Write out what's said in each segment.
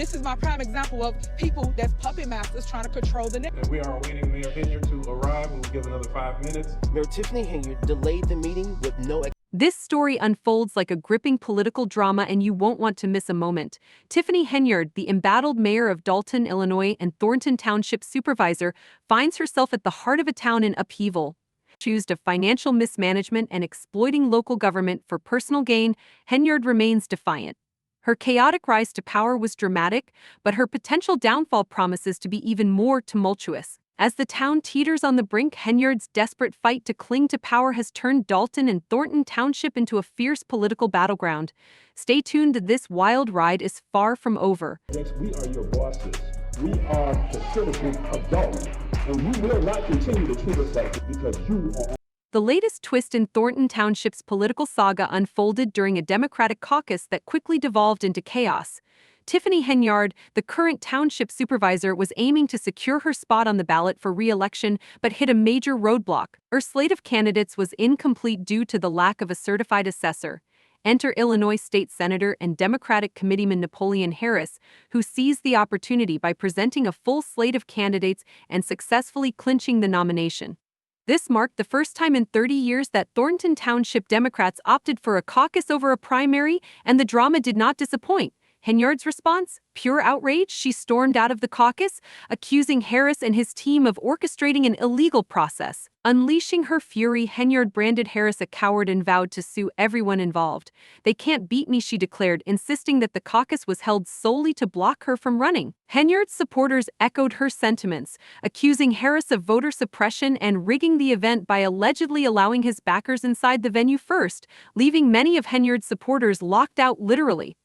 This is my prime example of people that's puppet masters trying to control the net. And we are awaiting Mayor Henyard to arrive. We'll give another 5 minutes. Mayor Tiffany Henyard delayed the meeting with no. This story unfolds like a gripping political drama, and you won't want to miss a moment. Tiffany Henyard, the embattled mayor of Dalton, Illinois, and Thornton Township supervisor, finds herself at the heart of a town in upheaval. Accused of financial mismanagement and exploiting local government for personal gain, Henyard remains defiant. Her chaotic rise to power was dramatic, but her potential downfall promises to be even more tumultuous. As the town teeters on the brink, Henyard's desperate fight to cling to power has turned Dalton and Thornton Township into a fierce political battleground. Stay tuned, this wild ride is far from over. We are your bosses. We are the citizens of Dalton, and you will not continue to treat us like this because you are. The latest twist in Thornton Township's political saga unfolded during a Democratic caucus that quickly devolved into chaos. Tiffany Henyard, the current township supervisor, was aiming to secure her spot on the ballot for re-election but hit a major roadblock. Her slate of candidates was incomplete due to the lack of a certified assessor. Enter Illinois State Senator and Democratic Committeeman Napoleon Harris, who seized the opportunity by presenting a full slate of candidates and successfully clinching the nomination. This marked the first time in 30 years that Thornton Township Democrats opted for a caucus over a primary, and the drama did not disappoint. Henyard's response? Pure outrage. She stormed out of the caucus, accusing Harris and his team of orchestrating an illegal process. Unleashing her fury, Henyard branded Harris a coward and vowed to sue everyone involved. "They can't beat me," she declared, insisting that the caucus was held solely to block her from running. Henyard's supporters echoed her sentiments, accusing Harris of voter suppression and rigging the event by allegedly allowing his backers inside the venue first, leaving many of Henyard's supporters locked out literally.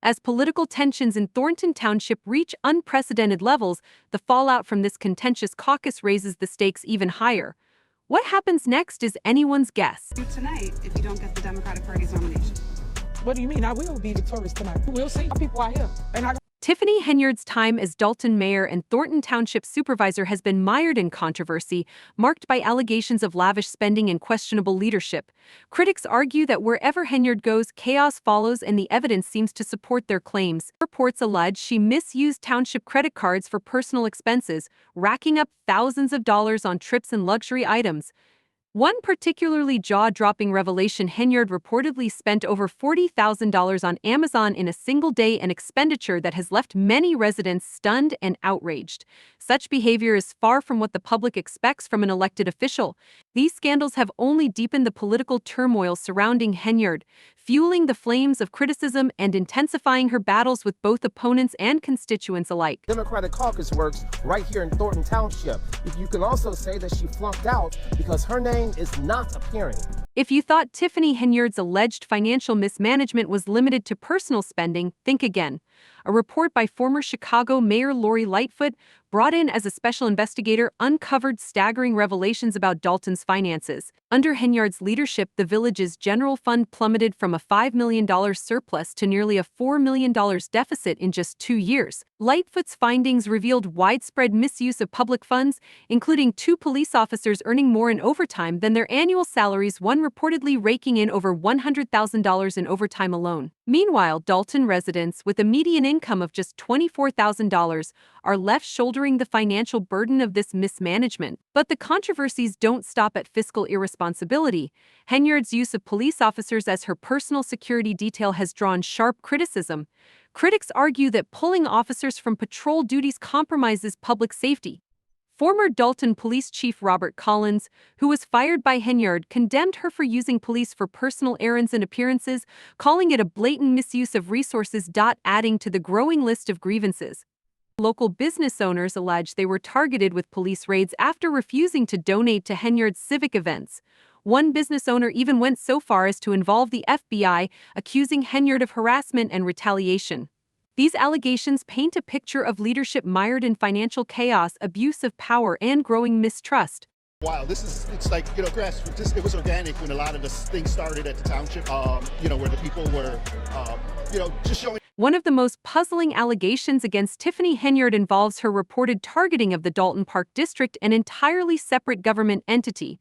As political tensions in Thornton Township reach unprecedented levels, the fallout from this contentious caucus raises the stakes even higher. What happens next is anyone's guess. Tonight, if you don't get the Democratic Party's nomination. What do you mean? I will be victorious tonight. We'll see. People out here. Tiffany Henyard's time as Dalton mayor and Thornton Township supervisor has been mired in controversy, marked by allegations of lavish spending and questionable leadership. Critics argue that wherever Henyard goes, chaos follows, and the evidence seems to support their claims. Reports allege she misused township credit cards for personal expenses, racking up thousands of dollars on trips and luxury items. One particularly jaw-dropping revelation: Henyard reportedly spent over $40,000 on Amazon in a single day, an expenditure that has left many residents stunned and outraged. Such behavior is far from what the public expects from an elected official. These scandals have only deepened the political turmoil surrounding Henyard, fueling the flames of criticism and intensifying her battles with both opponents and constituents alike. Democratic caucus works right here in Thornton Township. You can also say that she flunked out because her name is not appearing. If you thought Tiffany Henyard's alleged financial mismanagement was limited to personal spending, think again. A report by former Chicago Mayor Lori Lightfoot, brought in as a special investigator, uncovered staggering revelations about Dalton's finances. Under Henyard's leadership, the village's general fund plummeted from a $5 million surplus to nearly a $4 million deficit in just 2 years. Lightfoot's findings revealed widespread misuse of public funds, including 2 police officers earning more in overtime than their annual salaries, one reportedly raking in over $100,000 in overtime alone. Meanwhile, Dalton residents, with a median income of just $24,000, are left shouldering the financial burden of this mismanagement. But the controversies don't stop at fiscal irresponsibility. Henyard's use of police officers as her personal security detail has drawn sharp criticism. Critics argue that pulling officers from patrol duties compromises public safety. Former Dalton Police Chief Robert Collins, who was fired by Henyard, condemned her for using police for personal errands and appearances, calling it a blatant misuse of resources. Adding to the growing list of grievances. Local business owners allege they were targeted with police raids after refusing to donate to Henyard's civic events. One business owner even went so far as to involve the FBI, accusing Henyard of harassment and retaliation. These allegations paint a picture of leadership mired in financial chaos, abuse of power, and growing mistrust. Wow, it's like, grassroots. It was organic when a lot of this things started at the township, where the people were, just showing. One of the most puzzling allegations against Tiffany Henyard involves her reported targeting of the Dalton Park District, an entirely separate government entity.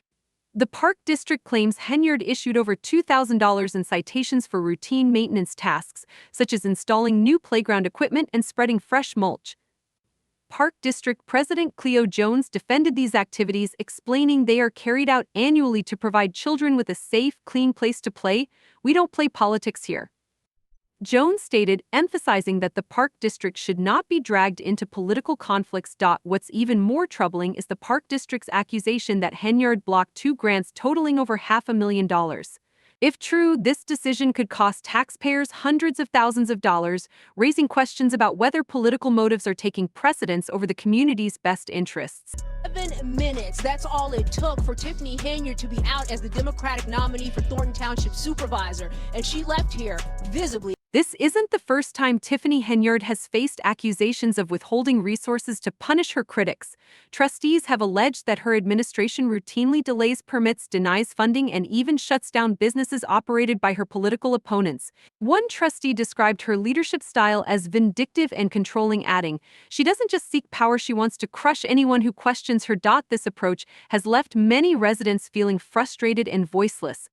The Park District claims Henyard issued over $2,000 in citations for routine maintenance tasks, such as installing new playground equipment and spreading fresh mulch. Park District President Cleo Jones defended these activities, explaining they are carried out annually to provide children with a safe, clean place to play. "We don't play politics here," Jones stated, emphasizing that the Park District should not be dragged into political conflicts. What's even more troubling is the Park District's accusation that Henyard blocked 2 grants totaling over $500,000. If true, this decision could cost taxpayers hundreds of thousands of dollars, raising questions about whether political motives are taking precedence over the community's best interests. 7 minutes. That's all it took for Tiffany Henyard to be out as the Democratic nominee for Thornton Township Supervisor, and she left here visibly. This isn't the first time Tiffany Henyard has faced accusations of withholding resources to punish her critics. Trustees have alleged that her administration routinely delays permits, denies funding, and even shuts down businesses operated by her political opponents. One trustee described her leadership style as vindictive and controlling, adding, "She doesn't just seek power, she wants to crush anyone who questions her." This approach has left many residents feeling frustrated and voiceless.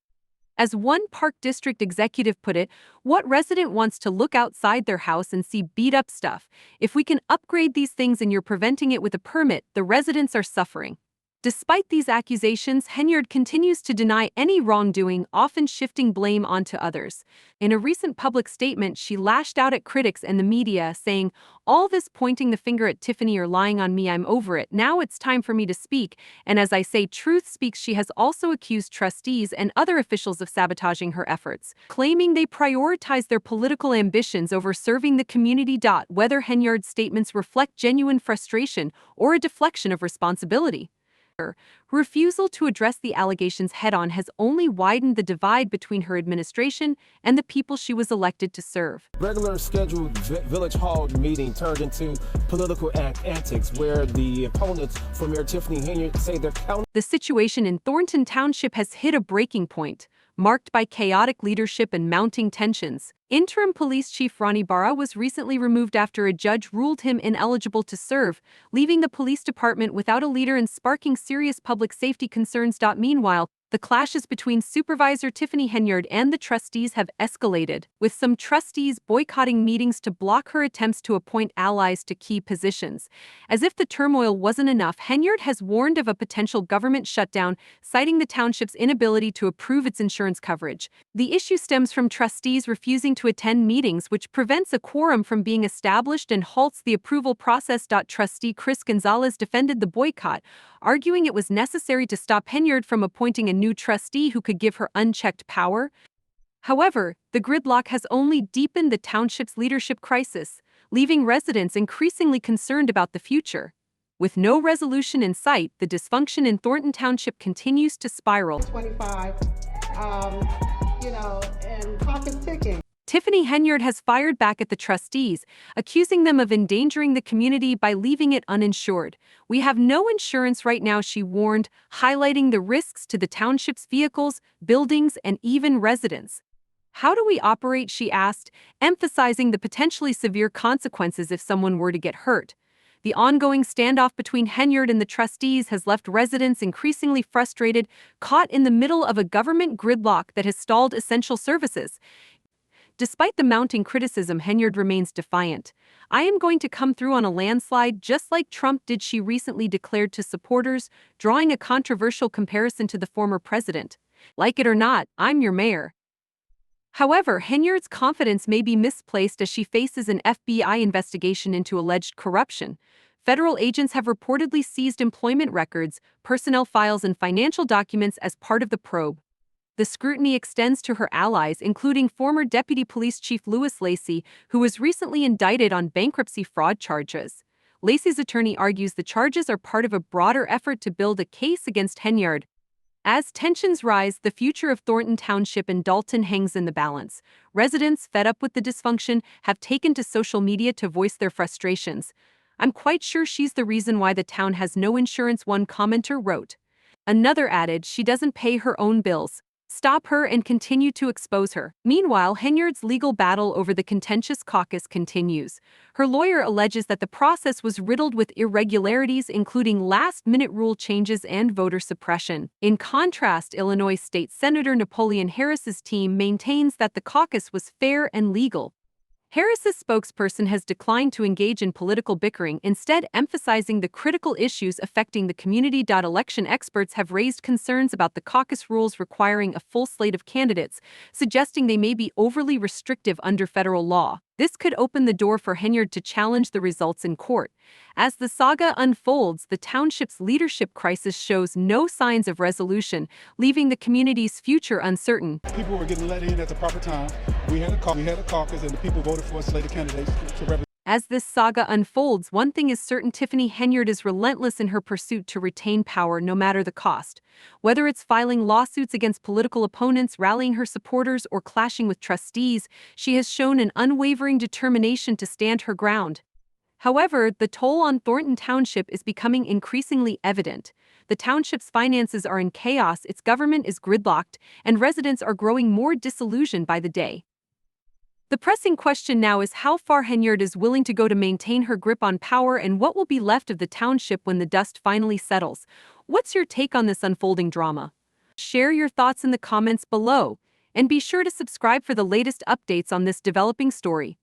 As one Park District executive put it, "What resident wants to look outside their house and see beat-up stuff? If we can upgrade these things and you're preventing it with a permit, the residents are suffering." Despite these accusations, Henyard continues to deny any wrongdoing, often shifting blame onto others. In a recent public statement, she lashed out at critics and the media, saying, "All this pointing the finger at Tiffany or lying on me, I'm over it. Now it's time for me to speak. And as I say, truth speaks." She has also accused trustees and other officials of sabotaging her efforts, claiming they prioritize their political ambitions over serving the community. Whether Henyard's statements reflect genuine frustration or a deflection of responsibility, her refusal to address the allegations head-on has only widened the divide between her administration and the people she was elected to serve. Regular scheduled village hall meeting turned into political antics where the opponents for Mayor Tiffany Henyard say they're counting. The situation in Thornton Township has hit a breaking point, marked by chaotic leadership and mounting tensions. Interim Police Chief Ronnie Barra was recently removed after a judge ruled him ineligible to serve, leaving the police department without a leader and sparking serious public safety concerns. Meanwhile, the clashes between Supervisor Tiffany Henyard and the trustees have escalated, with some trustees boycotting meetings to block her attempts to appoint allies to key positions. As if the turmoil wasn't enough, Henyard has warned of a potential government shutdown, citing the township's inability to approve its insurance coverage. The issue stems from trustees refusing to attend meetings, which prevents a quorum from being established and halts the approval process. Trustee Chris Gonzalez defended the boycott, arguing it was necessary to stop Henyard from appointing a new trustee who could give her unchecked power. However, the gridlock has only deepened the township's leadership crisis, leaving residents increasingly concerned about the future. With no resolution in sight, the dysfunction in Thornton Township continues to spiral. 25, and clock is ticking. Tiffany Henyard has fired back at the trustees, accusing them of endangering the community by leaving it uninsured. "We have no insurance right now," she warned, highlighting the risks to the township's vehicles, buildings, and even residents. "How do we operate?" she asked, emphasizing the potentially severe consequences if someone were to get hurt. The ongoing standoff between Henyard and the trustees has left residents increasingly frustrated, caught in the middle of a government gridlock that has stalled essential services. Despite the mounting criticism, Henyard remains defiant. "I am going to come through on a landslide just like Trump did," she recently declared to supporters, drawing a controversial comparison to the former president. "Like it or not, I'm your mayor." However, Henyard's confidence may be misplaced as she faces an FBI investigation into alleged corruption. Federal agents have reportedly seized employment records, personnel files, and financial documents as part of the probe. The scrutiny extends to her allies, including former Deputy Police Chief Louis Lacey, who was recently indicted on bankruptcy fraud charges. Lacey's attorney argues the charges are part of a broader effort to build a case against Henyard. As tensions rise, the future of Thornton Township and Dalton hangs in the balance. Residents, fed up with the dysfunction, have taken to social media to voice their frustrations. "I'm quite sure she's the reason why the town has no insurance," one commenter wrote. Another added, "She doesn't pay her own bills." stop her and continue to expose her. Meanwhile, Henyard's legal battle over the contentious caucus continues. Her lawyer alleges that the process was riddled with irregularities, including last-minute rule changes and voter suppression. In contrast, Illinois State Senator Napoleon Harris's team maintains that the caucus was fair and legal. Harris's spokesperson has declined to engage in political bickering, instead emphasizing the critical issues affecting the community. Election experts have raised concerns about the caucus rules requiring a full slate of candidates, suggesting they may be overly restrictive under federal law. This could open the door for Henyard to challenge the results in court. As the saga unfolds, the township's leadership crisis shows no signs of resolution, leaving the community's future uncertain. People were getting let in at the proper time. We had a caucus, and the people voted for a slate of candidates to represent. As this saga unfolds, one thing is certain: Tiffany Henyard is relentless in her pursuit to retain power no matter the cost. Whether it's filing lawsuits against political opponents, rallying her supporters, or clashing with trustees, she has shown an unwavering determination to stand her ground. However, the toll on Thornton Township is becoming increasingly evident. The township's finances are in chaos, its government is gridlocked, and residents are growing more disillusioned by the day. The pressing question now is how far Henyard is willing to go to maintain her grip on power, and what will be left of the township when the dust finally settles. What's your take on this unfolding drama? Share your thoughts in the comments below, and be sure to subscribe for the latest updates on this developing story.